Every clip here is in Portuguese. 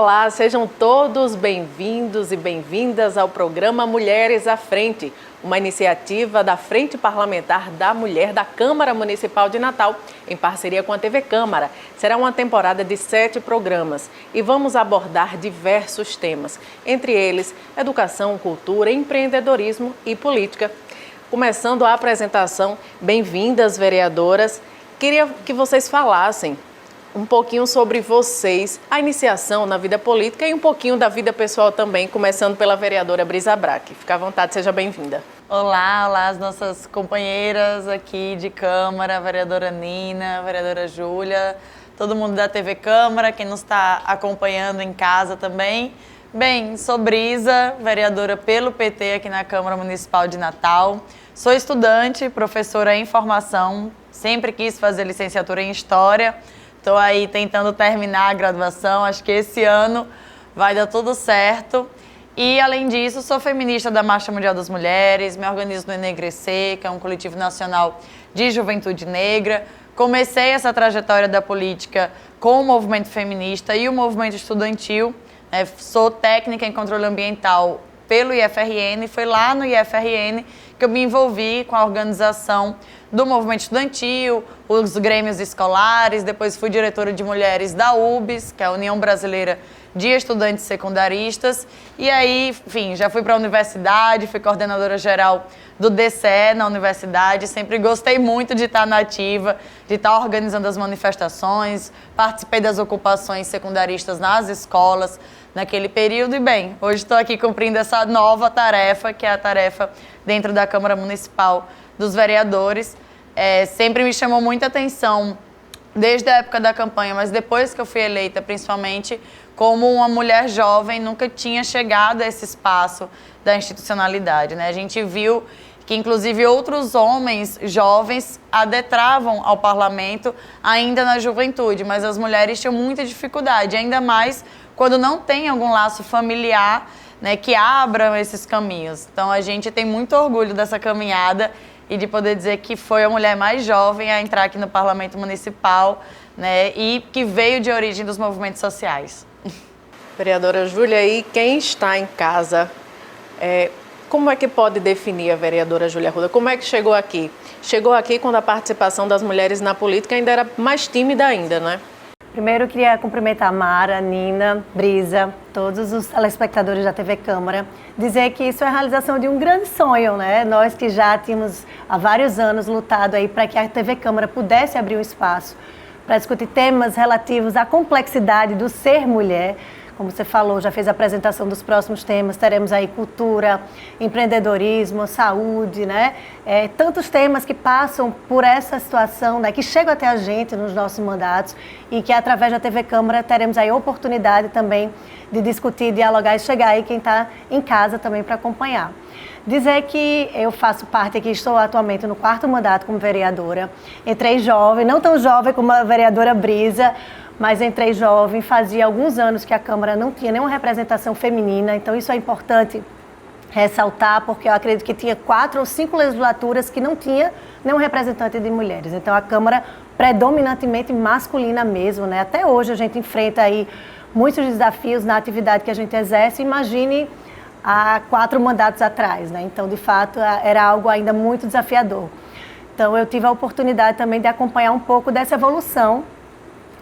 Olá, sejam todos bem-vindos e bem-vindas ao programa Mulheres à Frente, uma iniciativa da Frente Parlamentar da Mulher da Câmara Municipal de Natal, em parceria com a TV Câmara. Será uma temporada de 7 programas e vamos abordar diversos temas, entre eles educação, cultura, empreendedorismo e política. Começando a apresentação, bem-vindas, vereadoras. Queria que vocês falassem um pouquinho sobre vocês, a iniciação na vida política e um pouquinho da vida pessoal também, começando pela vereadora Brisa Braque. Fica à vontade, seja bem-vinda. Olá as nossas companheiras aqui de Câmara, a vereadora Nina, a vereadora Júlia, todo mundo da TV Câmara, quem nos está acompanhando em casa também. Bem, sou Brisa, vereadora pelo PT aqui na Câmara Municipal de Natal. Sou estudante, professora em formação, sempre quis fazer licenciatura em História. Estou aí tentando terminar a graduação, acho que esse ano vai dar tudo certo. E, além disso, sou feminista da Marcha Mundial das Mulheres, me organizo no Enegrecer, que é um coletivo nacional de juventude negra. Comecei essa trajetória da política com o movimento feminista e o movimento estudantil. Sou técnica em controle ambiental pelo IFRN, foi lá no IFRN que eu me envolvi com a organização do movimento estudantil, os grêmios escolares, depois fui diretora de mulheres da UBS, que é a União Brasileira de Estudantes Secundaristas, e aí, enfim, já fui para a universidade, fui coordenadora geral do DCE na universidade, sempre gostei muito de estar na ativa, de estar organizando as manifestações, participei das ocupações secundaristas nas escolas naquele período e, bem, hoje estou aqui cumprindo essa nova tarefa, que é a tarefa dentro da Câmara Municipal dos Vereadores. Sempre me chamou muita atenção, desde a época da campanha, mas depois que eu fui eleita, principalmente, como uma mulher jovem, nunca tinha chegado a esse espaço da institucionalidade, né? A gente viu que, inclusive, outros homens jovens adentravam ao parlamento ainda na juventude, mas as mulheres tinham muita dificuldade, ainda mais quando não tem algum laço familiar, né, que abra esses caminhos. Então, a gente tem muito orgulho dessa caminhada e de poder dizer que foi a mulher mais jovem a entrar aqui no Parlamento Municipal, né, e que veio de origem dos movimentos sociais. Vereadora Júlia, e quem está em casa, como é que pode definir a vereadora Júlia Arruda? Como é que chegou aqui? Chegou aqui quando a participação das mulheres na política ainda era mais tímida ainda, né? Primeiro, eu queria cumprimentar a Mara, Nina, Brisa, todos os telespectadores da TV Câmara, dizer que isso é a realização de um grande sonho, né? Nós que já tínhamos há vários anos lutado aí para que a TV Câmara pudesse abrir um espaço para discutir temas relativos à complexidade do ser mulher. Como você falou, já fez a apresentação dos próximos temas, teremos aí cultura, empreendedorismo, saúde, né? Tantos temas que passam por essa situação, né? Que chegam até a gente nos nossos mandatos e que através da TV Câmara teremos aí oportunidade também de discutir, dialogar e chegar aí quem está em casa também para acompanhar. Dizer que eu faço parte aqui, estou atualmente no 4º mandato como vereadora, entrei jovem, não tão jovem como a vereadora Brisa, mas entrei jovem, fazia alguns anos que a Câmara não tinha nenhuma representação feminina, então isso é importante ressaltar, porque eu acredito que tinha 4 ou 5 legislaturas que não tinha nenhum representante de mulheres. Então a Câmara predominantemente masculina mesmo, né? Até hoje a gente enfrenta aí muitos desafios na atividade que a gente exerce, imagine há 4 mandatos atrás, né? Então de fato era algo ainda muito desafiador. Então eu tive a oportunidade também de acompanhar um pouco dessa evolução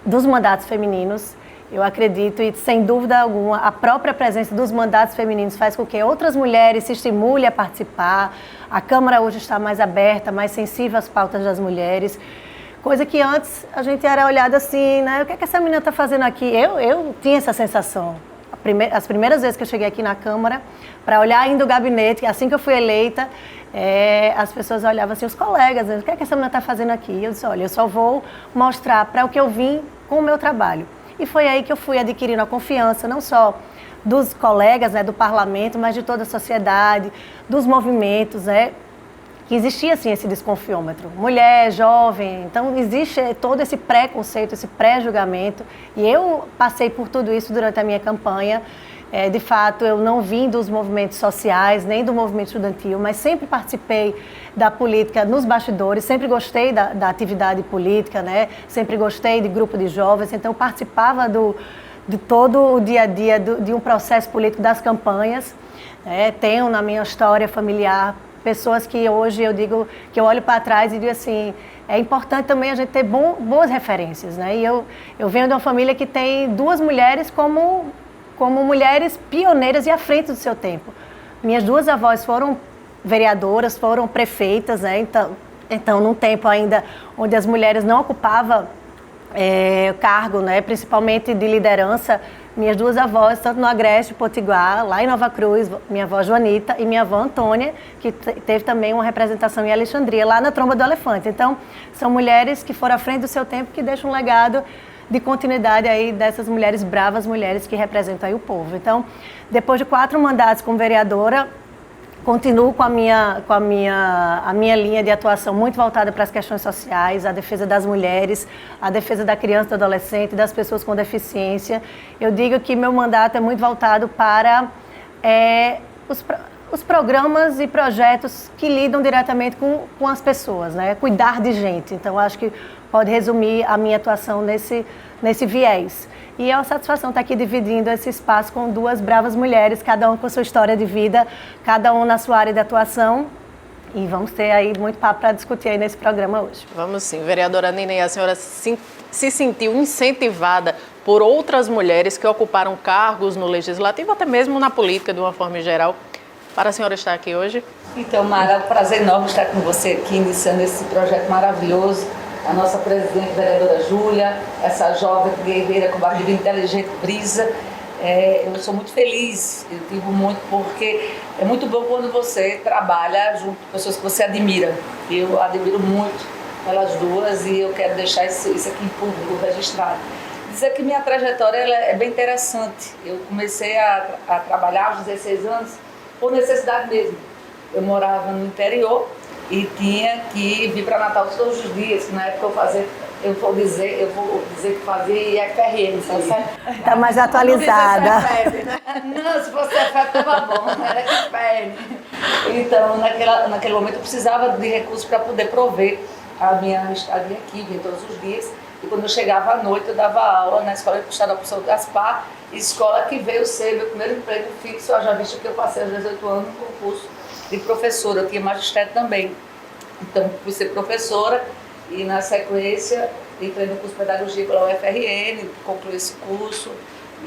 dos mandatos femininos. Eu acredito e, sem dúvida alguma, a própria presença dos mandatos femininos faz com que outras mulheres se estimulem a participar. A Câmara hoje está mais aberta, mais sensível às pautas das mulheres, coisa que antes a gente era olhada assim, né? O que é que essa menina está fazendo aqui? Eu tinha essa sensação. As primeiras vezes que eu cheguei aqui na Câmara, para olhar ainda o gabinete, assim que eu fui eleita, as pessoas olhavam assim, os colegas, o que é que essa menina está fazendo aqui? E eu disse, olha, eu só vou mostrar para o que eu vim com o meu trabalho. E foi aí que eu fui adquirindo a confiança, não só dos colegas, né, do parlamento, mas de toda a sociedade, dos movimentos, né, que existia assim esse desconfiômetro. Mulher, jovem, então existe todo esse preconceito, esse pré-julgamento. E eu passei por tudo isso durante a minha campanha. De fato, eu não vim dos movimentos sociais, nem do movimento estudantil, mas sempre participei da política nos bastidores, sempre gostei da atividade política, né? Sempre gostei de grupo de jovens, então eu participava de todo o dia a dia de um processo político das campanhas. Tenho na minha história familiar pessoas que hoje eu digo, que eu olho para trás e digo assim, é importante também a gente ter boas referências, né? E eu venho de uma família que tem duas mulheres como mulheres pioneiras e à frente do seu tempo. Minhas duas avós foram vereadoras, foram prefeitas, né? Então, num tempo ainda onde as mulheres não ocupavam cargo, né? Principalmente de liderança, minhas duas avós, tanto no Agreste, Potiguar, lá em Nova Cruz, minha avó Joanita e minha avó Antônia, que teve também uma representação em Alexandria, lá na Tromba do Elefante. Então, são mulheres que foram à frente do seu tempo, que deixam um legado de continuidade aí dessas mulheres bravas, mulheres que representam aí o povo. Então, depois de 4 mandatos como vereadora, continuo com a minha linha de atuação muito voltada para as questões sociais, a defesa das mulheres, a defesa da criança, do adolescente, das pessoas com deficiência. Eu digo que meu mandato é muito voltado para os programas e projetos que lidam diretamente com as pessoas, né? Cuidar de gente. Então, acho que pode resumir a minha atuação nesse viés. E é uma satisfação estar aqui dividindo esse espaço com 2 bravas mulheres, cada uma com sua história de vida, cada uma na sua área de atuação. E vamos ter aí muito papo para discutir aí nesse programa hoje. Vamos sim. Vereadora Nina, e a senhora se sentiu incentivada por outras mulheres que ocuparam cargos no Legislativo, até mesmo na política de uma forma geral, para a senhora estar aqui hoje? Então, Mara, é um prazer enorme estar com você aqui, iniciando esse projeto maravilhoso. A nossa presidente, vereadora Júlia, essa jovem guerreira com barriga inteligente, Brisa. Eu sou muito feliz, eu digo muito, porque é muito bom quando você trabalha junto com pessoas que você admira. Eu admiro muito elas duas e eu quero deixar isso aqui em público, registrado. Dizer que minha trajetória ela é bem interessante. Eu comecei a trabalhar aos 16 anos por necessidade mesmo. Eu morava no interior e tinha que vir para Natal todos os dias. Na época eu vou dizer que fazia IFRN, sabe? Está mais atualizada. Não, se fosse FEP estava bom, era IFRN. Então, naquele momento eu precisava de recursos para poder prover a minha estadia aqui, vinha todos os dias. E quando eu chegava à noite, eu dava aula na escola de Estadual Professor Gaspar, escola que veio ser meu primeiro emprego fixo, já visto que eu passei aos 18 anos no concurso de professora, eu tinha magistério também. Então, fui ser professora e, na sequência, entrei no curso de pedagogia pela UFRN, concluí esse curso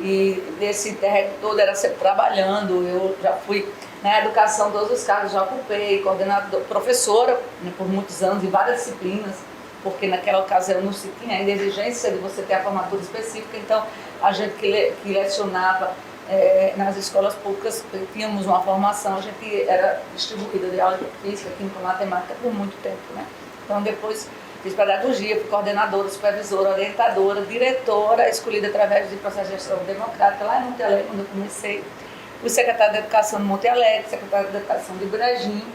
e nesse interregno todo era sempre trabalhando. Eu já fui na educação, todos os cargos já ocupei, coordenadora, professora, né, por muitos anos, em várias disciplinas, porque naquela ocasião não se tinha ainda a exigência de você ter a formatura específica, então a gente que lecionava nas escolas públicas, tínhamos uma formação, a gente era distribuída de aula de física, química, matemática por muito tempo, né? Então depois fiz pedagogia, fui coordenadora, supervisora, orientadora, diretora, escolhida através de processo de gestão democrática lá em Monte Alegre, quando eu comecei. Fui secretária de Educação de Monte Alegre, secretária de Educação de Brejinho,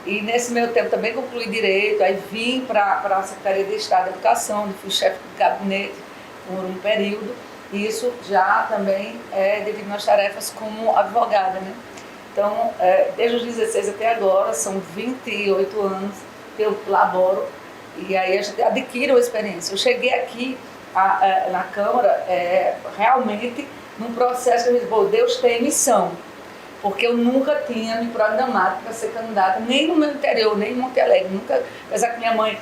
e nesse meio tempo também concluí Direito, aí vim para a Secretaria de Estado de Educação, onde fui chefe de gabinete por um período. Isso já também devido às tarefas como advogada, né? Então, desde os 16 até agora, são 28 anos que eu laboro e aí a gente adquire uma experiência. Eu cheguei aqui na Câmara realmente num processo que eu disse, pô, Deus tem missão, porque eu nunca tinha me programado para ser candidata, nem no meu interior, nem em Monte Alegre, nunca, apesar que minha mãe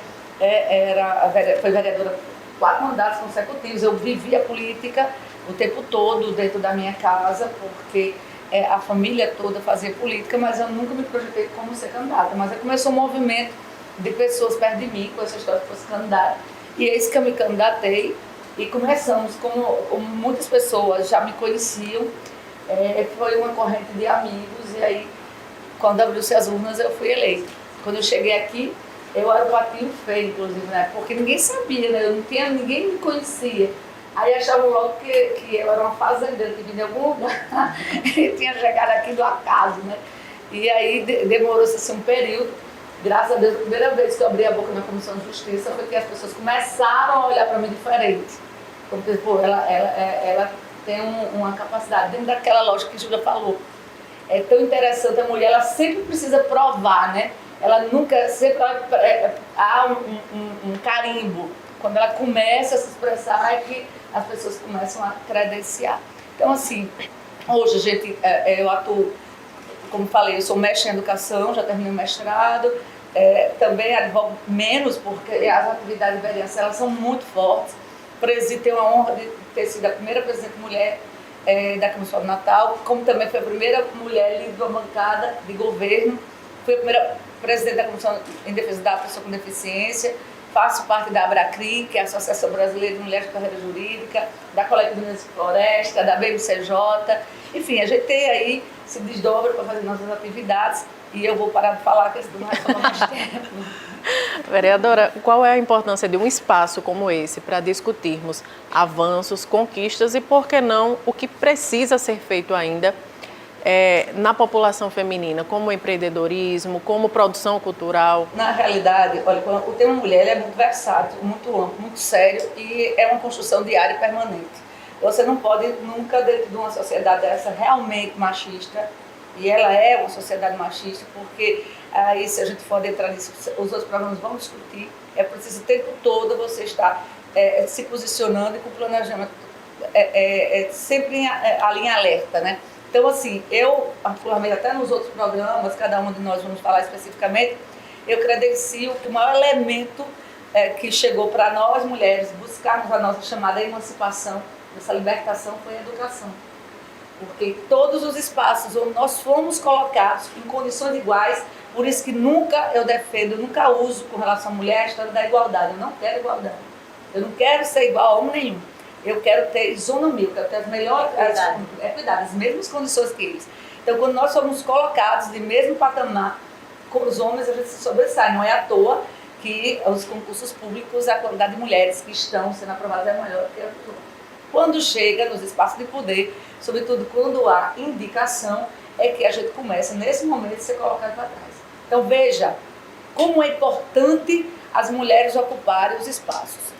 foi vereadora 4 mandatos consecutivos, eu vivi a política o tempo todo dentro da minha casa, porque a família toda fazia política, mas eu nunca me projetei como ser candidata. Mas aí começou um movimento de pessoas perto de mim, com essa história de fosse candidata, e é isso que eu me candidatei, e começamos, como muitas pessoas já me conheciam, foi uma corrente de amigos, e aí, quando abriu-se as urnas, eu fui eleita. Quando eu cheguei aqui, eu era o patinho feio, inclusive, né? Porque ninguém sabia, né? Ninguém me conhecia. Aí achavam logo que eu era uma fazendeira que vinha de algum lugar e tinha chegado aqui do acaso, né? E aí demorou-se assim, um período. Graças a Deus, a primeira vez que eu abri a boca na Comissão de Justiça foi que as pessoas começaram a olhar para mim diferente. Como, pô, ela tem uma capacidade, dentro daquela lógica que a Júlia falou. É tão interessante, a mulher, ela sempre precisa provar, né? Ela nunca, sempre há um carimbo. Quando ela começa a se expressar, é que as pessoas começam a credenciar. Então, assim, hoje eu atuo, como falei, eu sou mestre em educação, já terminei o mestrado, também advogo menos, porque as atividades de vereança, elas são muito fortes. Tenho a honra de ter sido a primeira presidente mulher da Câmara Municipal de Natal, como também foi a primeira mulher líder de uma bancada de governo, fui a primeira presidente da Comissão em Defesa da Pessoa com Deficiência, faço parte da ABRACRI, que é a Associação Brasileira de Mulheres de Carreira Jurídica, da Coletivo Minas Floresta, da BMCJ, enfim, a gente tem aí, se desdobra para fazer nossas atividades e eu vou parar de falar, porque senão não vai falar mais tempo. Vereadora, qual é a importância de um espaço como esse para discutirmos avanços, conquistas e, por que não, o que precisa ser feito ainda na população feminina, como empreendedorismo, como produção cultural? Na realidade, olha, o tema mulher é muito versátil, muito amplo, muito sério e é uma construção diária e permanente. Você não pode nunca, dentro de uma sociedade dessa realmente machista, e ela é uma sociedade machista, porque aí, se a gente for entrar nisso, os outros programas vão discutir, é preciso o tempo todo você estar se posicionando e com planejamento sempre em alerta, né? Então, assim, eu, particularmente, até nos outros programas, cada um de nós vamos falar especificamente, eu credencio que o maior elemento que chegou para nós, mulheres, buscarmos a nossa chamada emancipação, essa libertação, foi a educação. Porque todos os espaços onde nós fomos colocados em condições iguais, por isso que eu defendo, nunca uso com relação à mulher a história da igualdade. Eu não quero igualdade. Eu não quero ser igual a homem nenhum. Eu quero ter isonomia, eu quero ter as melhores equidade, as mesmas condições que eles. Então, quando nós somos colocados de mesmo patamar com os homens, a gente se sobressai. Não é à toa que os concursos públicos, a quantidade de mulheres que estão sendo aprovadas é maior que a dos homens. Quando chega nos espaços de poder, sobretudo quando há indicação, é que a gente começa, nesse momento, a ser colocado para trás. Então, veja como é importante as mulheres ocuparem os espaços.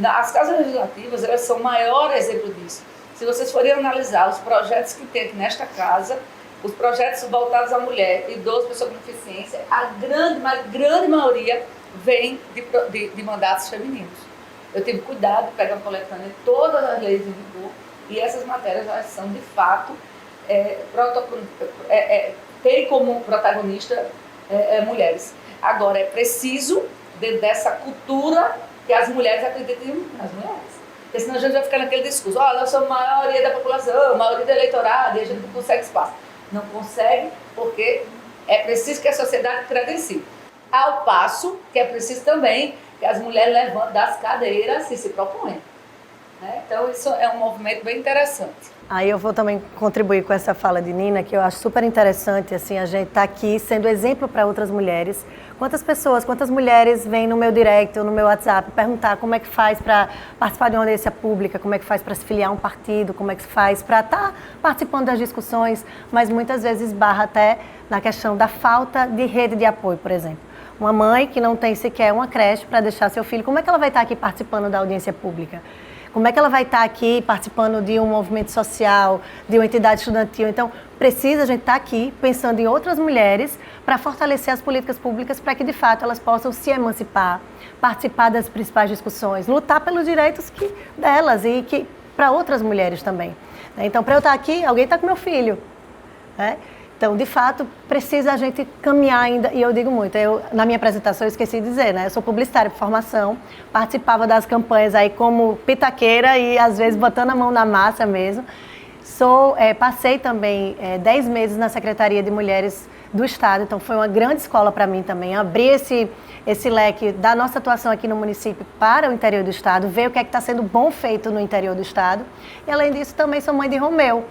As casas legislativas, elas são o maior exemplo disso. Se vocês forem analisar os projetos que tem aqui nesta casa, os projetos voltados à mulher, idoso, pessoa com deficiência, a grande maioria vem de mandatos femininos. Eu tive cuidado de pegar uma coletânea de todas as leis em vigor e essas matérias elas são, de fato, tem como protagonista mulheres. Agora, é preciso, dentro dessa cultura, que as mulheres acreditem nas mulheres. Porque senão a gente vai ficar naquele discurso, nós somos a maioria da população, a maioria do eleitorado, e a gente não consegue espaço. Não consegue porque é preciso que a sociedade credencie. Ao passo que é preciso também que as mulheres levantem das cadeiras e se propõem. Então, isso é um movimento bem interessante. Aí eu vou também contribuir com essa fala de Nina, que eu acho super interessante, assim, a gente tá aqui sendo exemplo para outras mulheres. Quantas mulheres vêm no meu direct ou no meu WhatsApp perguntar como é que faz para participar de uma audiência pública, como é que faz para se filiar a um partido, como é que se faz para estar participando das discussões, mas muitas vezes barra até na questão da falta de rede de apoio, por exemplo. Uma mãe que não tem sequer uma creche para deixar seu filho, como é que ela vai estar aqui participando da audiência pública? Como é que ela vai estar aqui participando de um movimento social, de uma entidade estudantil? Então, a gente estar aqui pensando em outras mulheres para fortalecer as políticas públicas para que, de fato, elas possam se emancipar, participar das principais discussões, lutar pelos direitos delas e que para outras mulheres também. Então, para eu estar aqui, alguém está com meu filho, né? Então, de fato, precisa a gente caminhar ainda, e eu digo muito, na minha apresentação eu esqueci de dizer, né? Eu sou publicitária por formação, participava das campanhas aí como pitaqueira e às vezes botando a mão na massa mesmo. Passei também 10 meses na Secretaria de Mulheres do Estado, então foi uma grande escola para mim também, abrir esse leque da nossa atuação aqui no município para o interior do Estado, ver o que é que está sendo bom feito no interior do Estado. E além disso, também sou mãe de Romeu,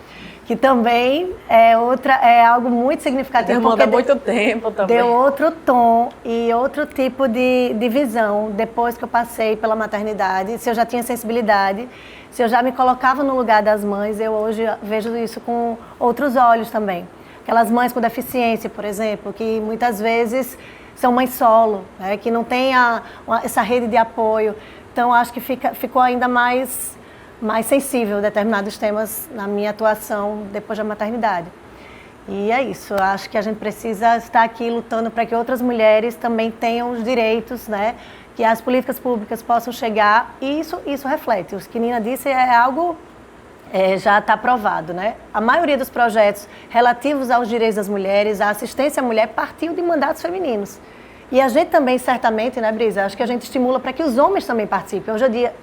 que também é algo muito significativo. Demanda muito tempo também. Deu outro tom e outro tipo de visão depois que eu passei pela maternidade. Se eu já tinha sensibilidade, se eu já me colocava no lugar das mães, eu hoje vejo isso com outros olhos também. Aquelas mães com deficiência, por exemplo, que muitas vezes são mães solo, né, que não têm essa rede de apoio. Então, acho que ficou ainda mais sensível a determinados temas na minha atuação depois da maternidade. E é isso, eu acho que a gente precisa estar aqui lutando para que outras mulheres também tenham os direitos, né? Que as políticas públicas possam chegar, e isso reflete. O que Nina disse é algo já está provado, né? A maioria dos projetos relativos aos direitos das mulheres, à assistência à mulher, partiu de mandatos femininos. E a gente também, certamente, né, Brisa? Acho que a gente estimula para que os homens também participem.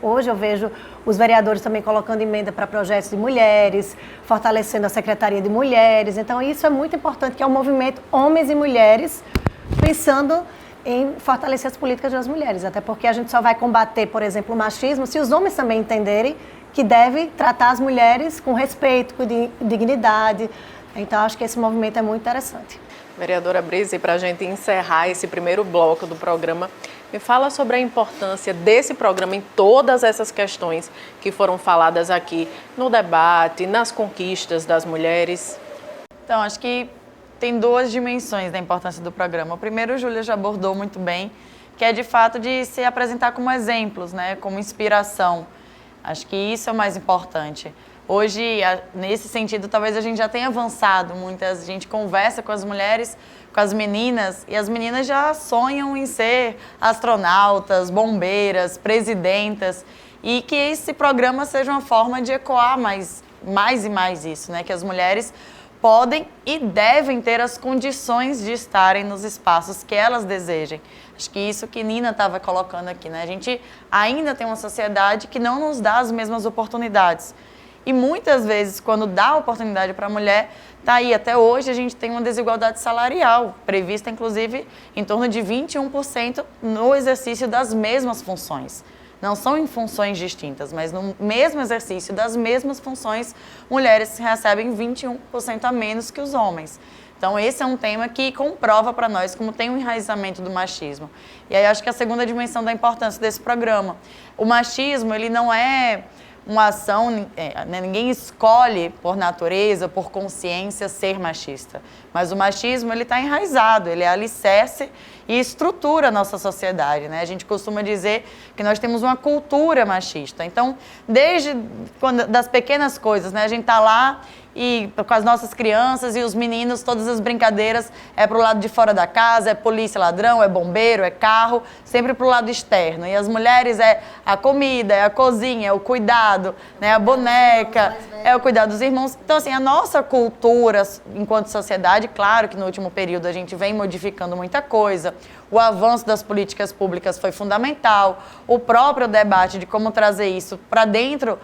Hoje eu vejo os vereadores também colocando emenda para projetos de mulheres, fortalecendo a Secretaria de Mulheres. Então, isso é muito importante, que é um movimento homens e mulheres pensando em fortalecer as políticas das mulheres. Até porque a gente só vai combater, por exemplo, o machismo se os homens também entenderem que deve tratar as mulheres com respeito, com dignidade. Então, acho que esse movimento é muito interessante. Vereadora Brisa, e para a gente encerrar esse primeiro bloco do programa, me fala sobre a importância desse programa em todas essas questões que foram faladas aqui no debate, nas conquistas das mulheres. Então, acho que tem duas dimensões da importância do programa. O primeiro, a Júlia já abordou muito bem, que é de fato de se apresentar como exemplos, né, como inspiração. Acho que isso é o mais importante. Hoje, nesse sentido, talvez a gente já tenha avançado muito. A gente conversa com as mulheres, com as meninas, e as meninas já sonham em ser astronautas, bombeiras, presidentas, e que esse programa seja uma forma de ecoar mais e mais isso, né? Que as mulheres podem e devem ter as condições de estarem nos espaços que elas desejem. Acho que isso que Nina estava colocando aqui, né? A gente ainda tem uma sociedade que não nos dá as mesmas oportunidades. E muitas vezes, quando dá oportunidade para a mulher, tá aí, até hoje a gente tem uma desigualdade salarial, prevista inclusive em torno de 21% no exercício das mesmas funções. Não são em funções distintas, mas no mesmo exercício das mesmas funções, mulheres recebem 21% a menos que os homens. Então, esse é um tema que comprova para nós como tem um enraizamento do machismo. E aí, acho que a segunda dimensão da importância desse programa. O machismo, ele não é uma ação, ninguém escolhe por natureza, por consciência ser machista. Mas o machismo, ele está enraizado, ele é alicerce e estrutura a nossa sociedade, né? A gente costuma dizer que nós temos uma cultura machista. Então, desde das pequenas coisas, né? A gente está lá e com as nossas crianças e os meninos, todas as brincadeiras é pro lado de fora da casa, é polícia, ladrão, é bombeiro, é carro, sempre pro lado externo. E as mulheres é a comida, é a cozinha, é o cuidado, né, a boneca, é o cuidado dos irmãos. Então, assim, a nossa cultura enquanto sociedade, claro que no último período a gente vem modificando muita coisa. O avanço das políticas públicas foi fundamental. O próprio debate de como trazer isso para dentro,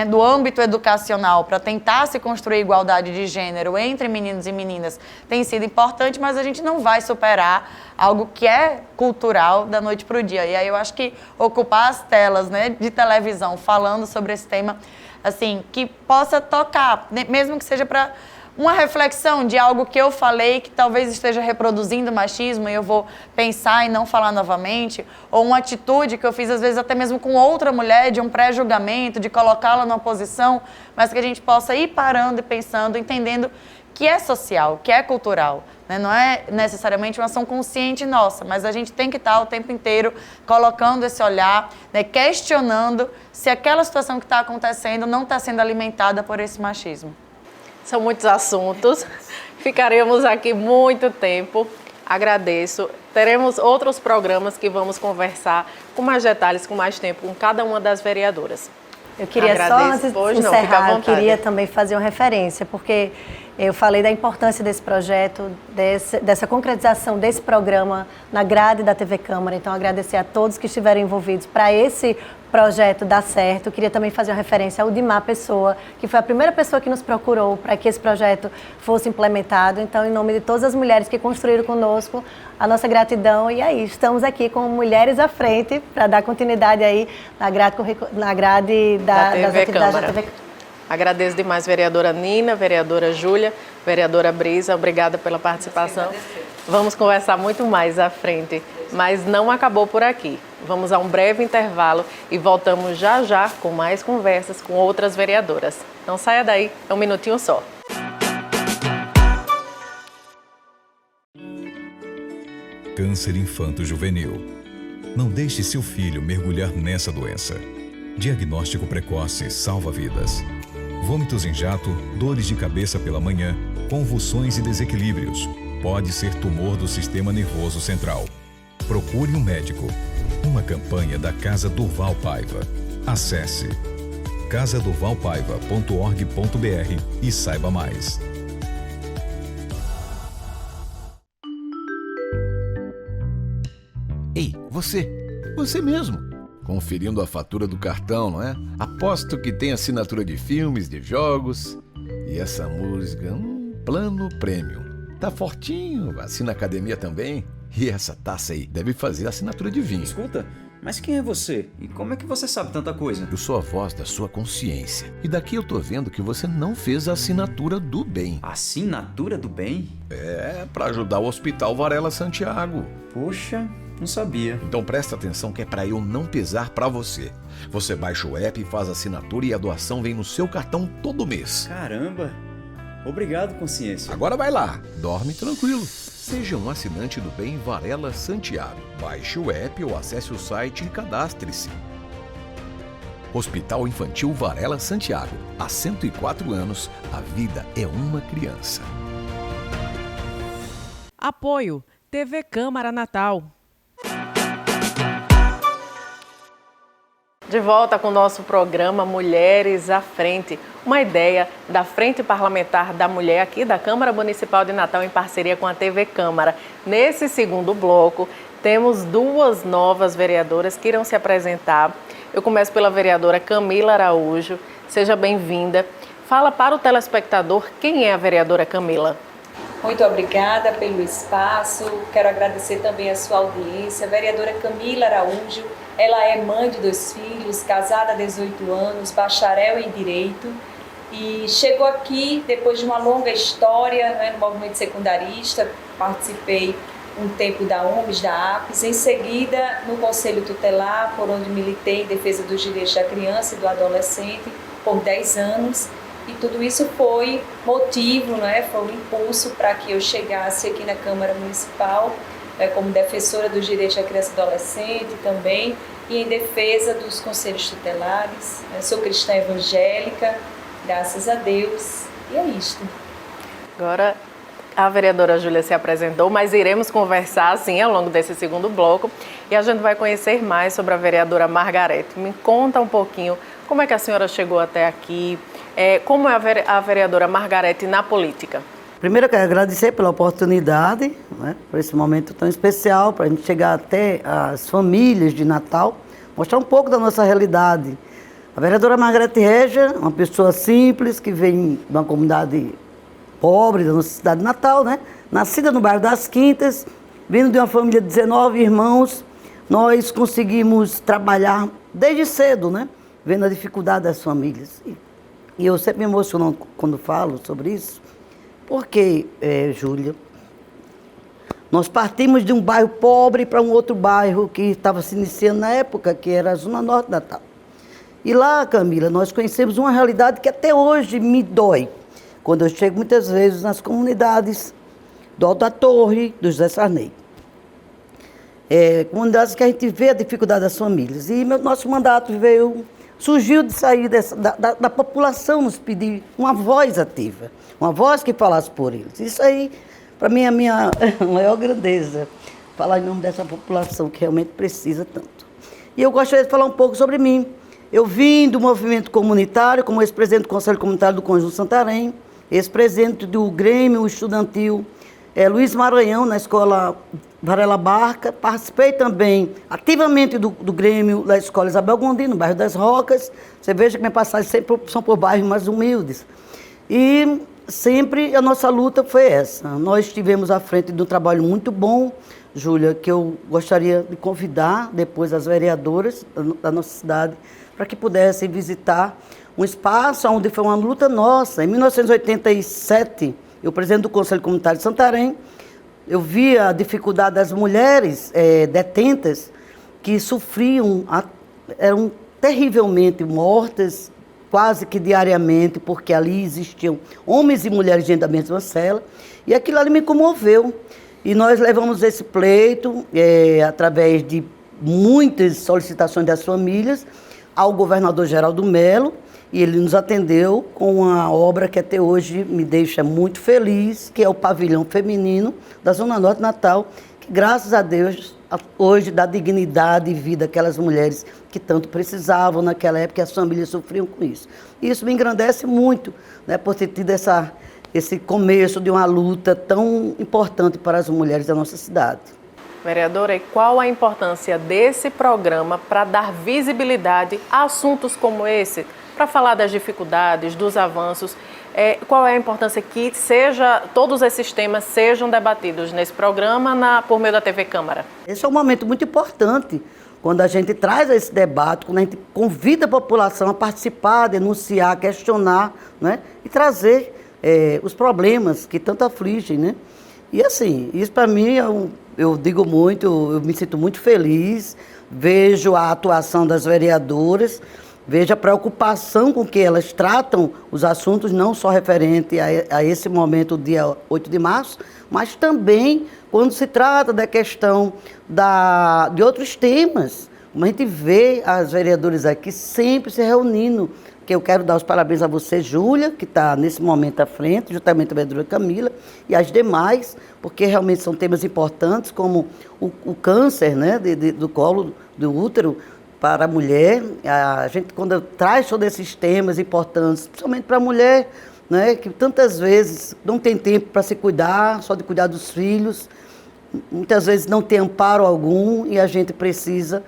do âmbito educacional, para tentar se construir igualdade de gênero entre meninos e meninas, tem sido importante, mas a gente não vai superar algo que é cultural da noite para o dia. E aí eu acho que ocupar as telas, né, de televisão falando sobre esse tema, assim, que possa tocar, mesmo que seja para uma reflexão de algo que eu falei que talvez esteja reproduzindo machismo e eu vou pensar em não falar novamente, ou uma atitude que eu fiz às vezes até mesmo com outra mulher, de um pré-julgamento, de colocá-la numa posição, mas que a gente possa ir parando e pensando, entendendo que é social, que é cultural, né? Não é necessariamente uma ação consciente nossa, mas a gente tem que estar o tempo inteiro colocando esse olhar, né, questionando se aquela situação que está acontecendo não está sendo alimentada por esse machismo. São muitos assuntos, ficaremos aqui muito tempo, agradeço. Teremos outros programas que vamos conversar com mais detalhes, com mais tempo, com cada uma das vereadoras. Eu queria só, antes de encerrar, eu queria também fazer uma referência, porque eu falei da importância desse projeto, dessa concretização desse programa na grade da TV Câmara. Então, agradecer a todos que estiveram envolvidos para esse projeto dar certo. Eu queria também fazer uma referência ao Dimar Pessoa, que foi a primeira pessoa que nos procurou para que esse projeto fosse implementado. Então, em nome de todas as mulheres que construíram conosco, a nossa gratidão. E aí, estamos aqui com Mulheres à Frente para dar continuidade aí na grade das atividades da TV Câmara. Agradeço demais, vereadora Nina, vereadora Júlia, vereadora Brisa, obrigada pela participação. Vamos conversar muito mais à frente, mas não acabou por aqui. Vamos a um breve intervalo e voltamos já já com mais conversas com outras vereadoras. Não saia daí, é um minutinho só. Câncer infanto-juvenil. Não deixe seu filho mergulhar nessa doença. Diagnóstico precoce salva vidas. Vômitos em jato, dores de cabeça pela manhã, convulsões e desequilíbrios. Pode ser tumor do sistema nervoso central. Procure um médico. Uma campanha da Casa Durval Paiva. Acesse casadurvalpaiva.org.br e saiba mais. Ei, você mesmo, conferindo a fatura do cartão, não é? Aposto que tem assinatura de filmes, de jogos. E essa música, plano premium. Tá fortinho, assina academia também. E essa taça aí deve fazer assinatura de vinho. Escuta, mas quem é você? E como é que você sabe tanta coisa? Eu sou a voz da sua consciência. E daqui eu tô vendo que você não fez a assinatura do bem. Assinatura do bem? É, pra ajudar o Hospital Varela Santiago. Poxa, não sabia. Então presta atenção que é pra eu não pesar pra você. Você baixa o app, faz a assinatura e a doação vem no seu cartão todo mês. Caramba! Obrigado, consciência. Agora vai lá, dorme tranquilo. Seja um assinante do bem Varela Santiago. Baixe o app ou acesse o site e cadastre-se. Hospital Infantil Varela Santiago. Há 104 anos, a vida é uma criança. Apoio TV Câmara Natal. De volta com o nosso programa Mulheres à Frente, uma ideia da Frente Parlamentar da Mulher aqui da Câmara Municipal de Natal em parceria com a TV Câmara. Nesse segundo bloco, temos duas novas vereadoras que irão se apresentar. Eu começo pela vereadora Camila Araújo. Seja bem-vinda. Fala para o telespectador quem é a vereadora Camila. Muito obrigada pelo espaço, quero agradecer também a sua audiência. A vereadora Camila Araújo, ela é mãe de 2 filhos, casada há 18 anos, bacharel em Direito e chegou aqui depois de uma longa história, no movimento secundarista, participei um tempo da UMES, da APES, em seguida no Conselho Tutelar, por onde militei em defesa dos direitos da criança e do adolescente por 10 anos. E tudo isso foi motivo, foi um impulso para que eu chegasse aqui na Câmara Municipal como defensora dos direitos da criança e adolescente também e em defesa dos conselhos tutelares. Sou cristã evangélica, graças a Deus, e é isto. Agora a vereadora Júlia se apresentou, mas iremos conversar assim ao longo desse segundo bloco e a gente vai conhecer mais sobre a vereadora Margarete. Me conta um pouquinho como é que a senhora chegou até aqui. Como é a vereadora Margarete na política? Primeiro eu quero agradecer pela oportunidade, por esse momento tão especial, para a gente chegar até as famílias de Natal, mostrar um pouco da nossa realidade. A vereadora Margarete Régia, uma pessoa simples, que vem de uma comunidade pobre da nossa cidade de Natal, nascida no bairro das Quintas, vindo de uma família de 19 irmãos, nós conseguimos trabalhar desde cedo, vendo a dificuldade das famílias. E eu sempre me emociono quando falo sobre isso, porque, Júlia, nós partimos de um bairro pobre para um outro bairro que estava se iniciando na época, que era a Zona Norte de Natal. E lá, Camila, nós conhecemos uma realidade que até hoje me dói. Quando eu chego muitas vezes nas comunidades do Alto da Torre, do José Sarney. Comunidades que a gente vê a dificuldade das famílias. E nosso mandato surgiu de sair da população nos pedir uma voz ativa, uma voz que falasse por eles. Isso aí, para mim, é a minha maior grandeza, falar em nome dessa população que realmente precisa tanto. E eu gostaria de falar um pouco sobre mim. Eu vim do movimento comunitário, como ex-presidente do Conselho Comunitário do Conjunto Santarém, ex-presidente do Grêmio Estudantil Luiz Maranhão, na Escola Varela Barca. Participei também ativamente do Grêmio da Escola Isabel Gondim, no bairro das Rocas. Você veja que minha passagem sempre são por bairros mais humildes. E sempre a nossa luta foi essa. Nós estivemos à frente de um trabalho muito bom, Júlia, que eu gostaria de convidar depois as vereadoras da nossa cidade para que pudessem visitar um espaço onde foi uma luta nossa. Em 1987, eu, presidente do Conselho Comunitário de Santarém, eu vi a dificuldade das mulheres detentas que sofriam, eram terrivelmente mortas, quase que diariamente, porque ali existiam homens e mulheres dentro da mesma cela, e aquilo ali me comoveu. E nós levamos esse pleito, através de muitas solicitações das famílias, ao governador Geraldo Mello, e ele nos atendeu com uma obra que até hoje me deixa muito feliz, que é o Pavilhão Feminino da Zona Norte de Natal, que graças a Deus hoje dá dignidade e vida àquelas mulheres que tanto precisavam naquela época, e as famílias sofriam com isso. E isso me engrandece muito, né, por ter tido esse começo de uma luta tão importante para as mulheres da nossa cidade. Vereadora, e qual a importância desse programa para dar visibilidade a assuntos como esse, para falar das dificuldades, dos avanços? Qual é a importância que todos esses temas sejam debatidos nesse programa por meio da TV Câmara? Esse é um momento muito importante, quando a gente traz esse debate, quando a gente convida a população a participar, denunciar, questionar, né, e trazer os problemas que tanto afligem, né? E assim, isso para mim, eu digo muito, eu me sinto muito feliz, vejo a atuação das vereadoras, vejo a preocupação com que elas tratam os assuntos, não só referente a esse momento, dia 8 de março, mas também quando se trata da questão de outros temas. Como a gente vê as vereadoras aqui sempre se reunindo, que eu quero dar os parabéns a você, Júlia, que está nesse momento à frente, juntamente a vereadora Camila, e as demais, porque realmente são temas importantes, como o câncer, né, do colo do útero, para a mulher. A gente, quando traz todos esses temas importantes, principalmente para a mulher, né, que tantas vezes não tem tempo para se cuidar, só de cuidar dos filhos, muitas vezes não tem amparo algum, e a gente precisa,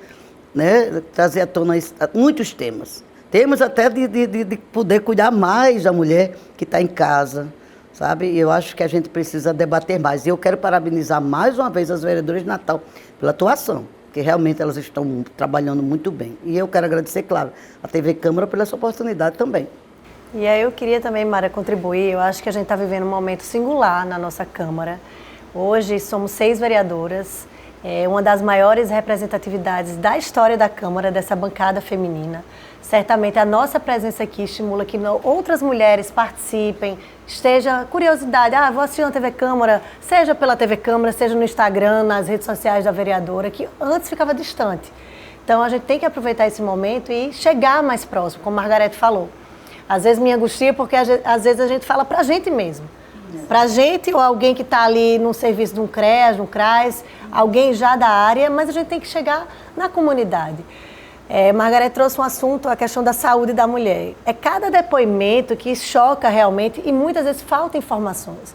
né, trazer à tona muitos temas. Temos até de poder cuidar mais da mulher que está em casa, sabe? E eu acho que a gente precisa debater mais. E eu quero parabenizar mais uma vez as vereadoras de Natal pela atuação, que realmente elas estão trabalhando muito bem. E eu quero agradecer, claro, a TV Câmara pela essa oportunidade também. E aí eu queria também, Mara, contribuir. Eu acho que a gente está vivendo um momento singular na nossa Câmara. Hoje somos 6 vereadoras, uma das maiores representatividades da história da Câmara, dessa bancada feminina. Certamente a nossa presença aqui estimula que outras mulheres participem, esteja curiosidade, vou assistir na TV Câmara, seja pela TV Câmara, seja no Instagram, nas redes sociais da vereadora, que antes ficava distante. Então a gente tem que aproveitar esse momento e chegar mais próximo, como a Margarete falou. Às vezes me angustia porque às vezes a gente fala pra gente mesmo. Pra gente ou alguém que está ali no serviço de um CREAS, de um CRAS, alguém já da área, mas a gente tem que chegar na comunidade. Margarete trouxe um assunto, a questão da saúde da mulher. É cada depoimento que choca realmente e muitas vezes falta informações.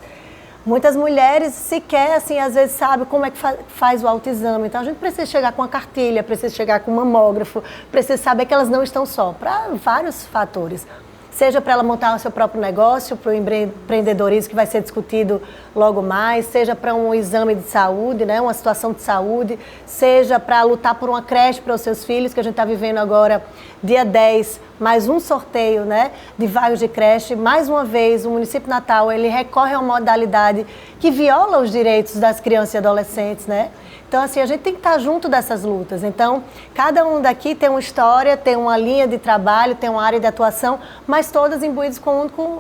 Muitas mulheres sequer, assim, às vezes sabem como é que faz o autoexame. Então a gente precisa chegar com a cartilha, precisa chegar com o mamógrafo, precisa saber que elas não estão só, para vários fatores. Seja para ela montar o seu próprio negócio, para o empreendedorismo que vai ser discutido logo mais, seja para um exame de saúde, né, uma situação de saúde, seja para lutar por uma creche para os seus filhos, que a gente está vivendo agora, dia 10, mais um sorteio, né, de vagas de creche. Mais uma vez, o município de Natal, ele recorre a uma modalidade que viola os direitos das crianças e adolescentes, né? Então, assim, a gente tem que estar junto dessas lutas. Então, cada um daqui tem uma história, tem uma linha de trabalho, tem uma área de atuação, mas todas imbuídas com um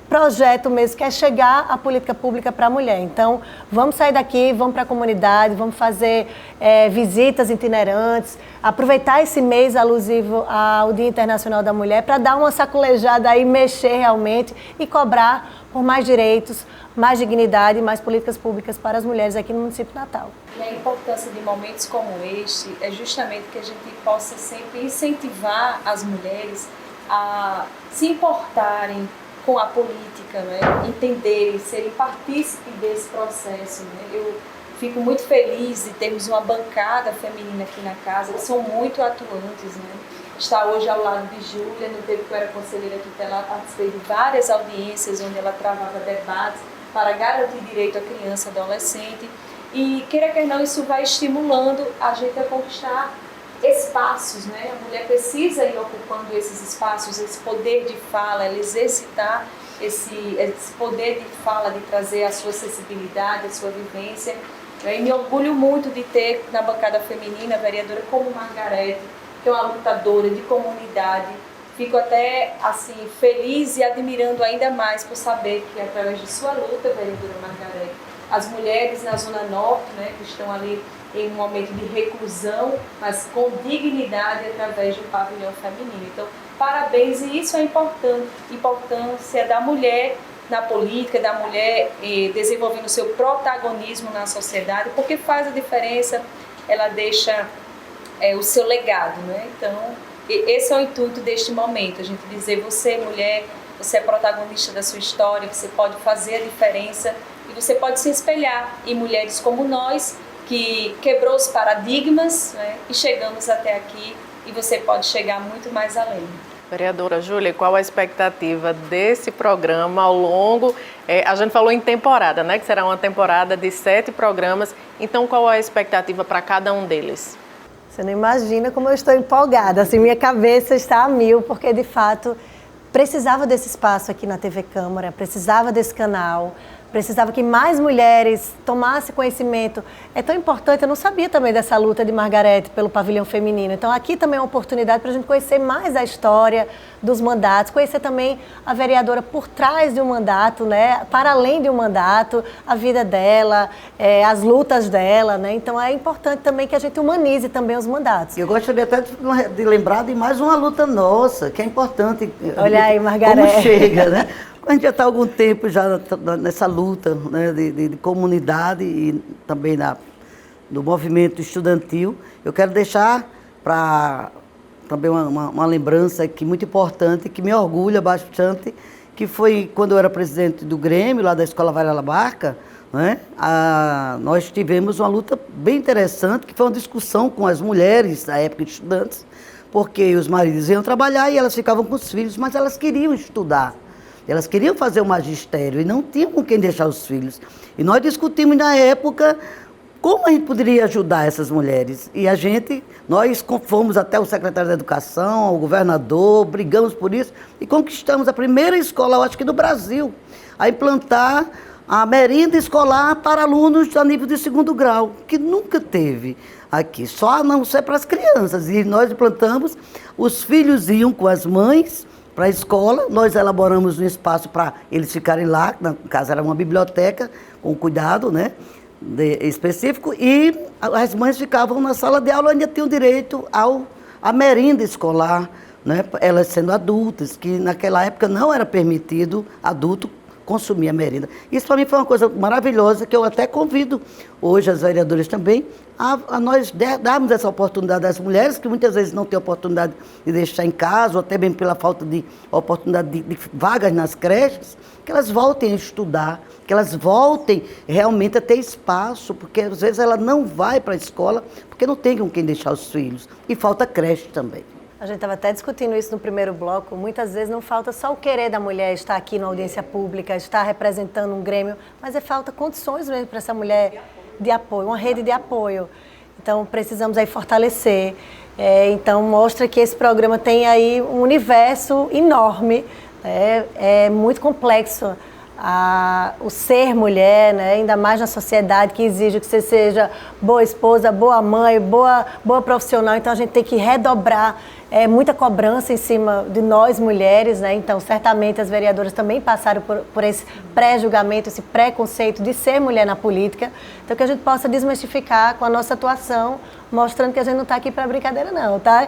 projeto mesmo, que é chegar a política pública para a mulher. Então, vamos sair daqui, vamos para a comunidade, vamos fazer visitas itinerantes, aproveitar esse mês alusivo ao Dia Internacional da Mulher para dar uma sacolejada aí, mexer realmente e cobrar por mais direitos, mais dignidade e mais políticas públicas para as mulheres aqui no município de Natal. E a importância de momentos como este é justamente que a gente possa sempre incentivar as mulheres a se importarem com a política, né? Entenderem, serem partícipes desse processo. Né? Eu fico muito feliz de termos uma bancada feminina aqui na casa, que são muito atuantes. Né? Está hoje ao lado de Júlia, no tempo que eu era conselheira aqui, ela participei de várias audiências onde ela travava debates para garantir direito à criança e adolescente. E, queira que não, isso vai estimulando a gente a conquistar espaços, né? A mulher precisa ir ocupando esses espaços, esse poder de fala, ela exercitar esse poder de fala, de trazer a sua acessibilidade, a sua vivência. E me orgulho muito de ter na bancada feminina a vereadora como Margarete, que é uma lutadora de comunidade. Fico até assim feliz e admirando ainda mais por saber que através de sua luta, vereadora Margarete, as mulheres na Zona Norte, né, que estão ali em um momento de reclusão, mas com dignidade através do pavilhão feminino. Então, parabéns, e isso é importante, importância da mulher na política, da mulher desenvolvendo o seu protagonismo na sociedade, porque faz a diferença, ela deixa o seu legado, né? Então, esse é o intuito deste momento, a gente dizer, você mulher, você é protagonista da sua história, você pode fazer a diferença e você pode se espelhar em mulheres como nós, que quebrou os paradigmas, né, e chegamos até aqui, e você pode chegar muito mais além. Vereadora Júlia, qual a expectativa desse programa ao longo... a gente falou em temporada, né? Que será uma temporada de 7 programas. Então, qual a expectativa para cada um deles? Você não imagina como eu estou empolgada. Assim, minha cabeça está a mil, porque, de fato, precisava desse espaço aqui na TV Câmara, precisava desse canal, precisava que mais mulheres tomassem conhecimento. É tão importante, eu não sabia também dessa luta de Margarete pelo pavilhão feminino. Então aqui também é uma oportunidade para a gente conhecer mais a história dos mandatos, conhecer também a vereadora por trás de um mandato, né? Para além de um mandato, a vida dela, as lutas dela, né? Então é importante também que a gente humanize também os mandatos. Eu gostaria até de lembrar de mais uma luta nossa, que é importante. Olha aí, Margarete. Como chega, né? A gente já está há algum tempo já nessa luta, né, de comunidade e também do movimento estudantil. Eu quero deixar também uma lembrança aqui muito importante, que me orgulha bastante, que foi quando eu era presidente do Grêmio, lá da Escola Varela Barca, né, nós tivemos uma luta bem interessante, que foi uma discussão com as mulheres da época de estudantes, porque os maridos iam trabalhar e elas ficavam com os filhos, mas elas queriam estudar. Elas queriam fazer o magistério e não tinham com quem deixar os filhos. E nós discutimos na época como a gente poderia ajudar essas mulheres. E nós fomos até o secretário da Educação, ao governador, brigamos por isso e conquistamos a primeira escola, eu acho que do Brasil, a implantar a merenda escolar para alunos a nível de 2º grau, que nunca teve aqui, só a não ser para as crianças. E nós implantamos, os filhos iam com as mães para a escola, nós elaboramos um espaço para eles ficarem lá, no caso era uma biblioteca, com cuidado, né, específico, e as mães ficavam na sala de aula, ainda tinham direito à merenda escolar, né, elas sendo adultas, que naquela época não era permitido adulto consumir a merenda. Isso para mim foi uma coisa maravilhosa, que eu até convido hoje as vereadoras também a nós darmos essa oportunidade às mulheres, que muitas vezes não têm oportunidade de deixar em casa, ou até mesmo pela falta de oportunidade de vagas nas creches, que elas voltem a estudar, que elas voltem realmente a ter espaço, porque às vezes ela não vai para a escola, porque não tem com quem deixar os filhos. E falta creche também. A gente estava até discutindo isso no primeiro bloco. Muitas vezes não falta só o querer da mulher estar aqui na audiência pública, estar representando um grêmio, mas falta condições mesmo para essa mulher de apoio, uma rede de apoio. Então, precisamos aí fortalecer. Então, mostra que esse programa tem aí um universo enorme, é muito complexo. O ser mulher, né? Ainda mais na sociedade que exige que você seja boa esposa, boa mãe, boa profissional. Então a gente tem que redobrar muita cobrança em cima de nós mulheres, né? Então certamente as vereadoras também passaram por esse pré-julgamento, esse preconceito de ser mulher na política. Então que a gente possa desmistificar com a nossa atuação, mostrando que a gente não está aqui para brincadeira não, tá?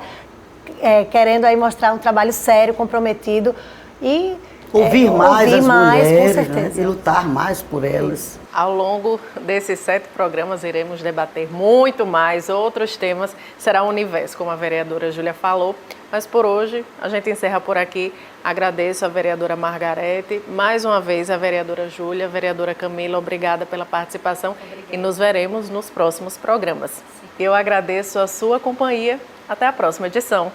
Querendo aí mostrar um trabalho sério, comprometido e ouvir mais as mulheres, com certeza, né? E lutar mais por elas. Ao longo desses 7 programas iremos debater muito mais outros temas, será o universo, como a vereadora Júlia falou, mas por hoje a gente encerra por aqui. Agradeço a vereadora Margarete, mais uma vez a vereadora Júlia, a vereadora Camila, obrigada pela participação. Obrigada. E nos veremos nos próximos programas. Eu agradeço a sua companhia, até a próxima edição.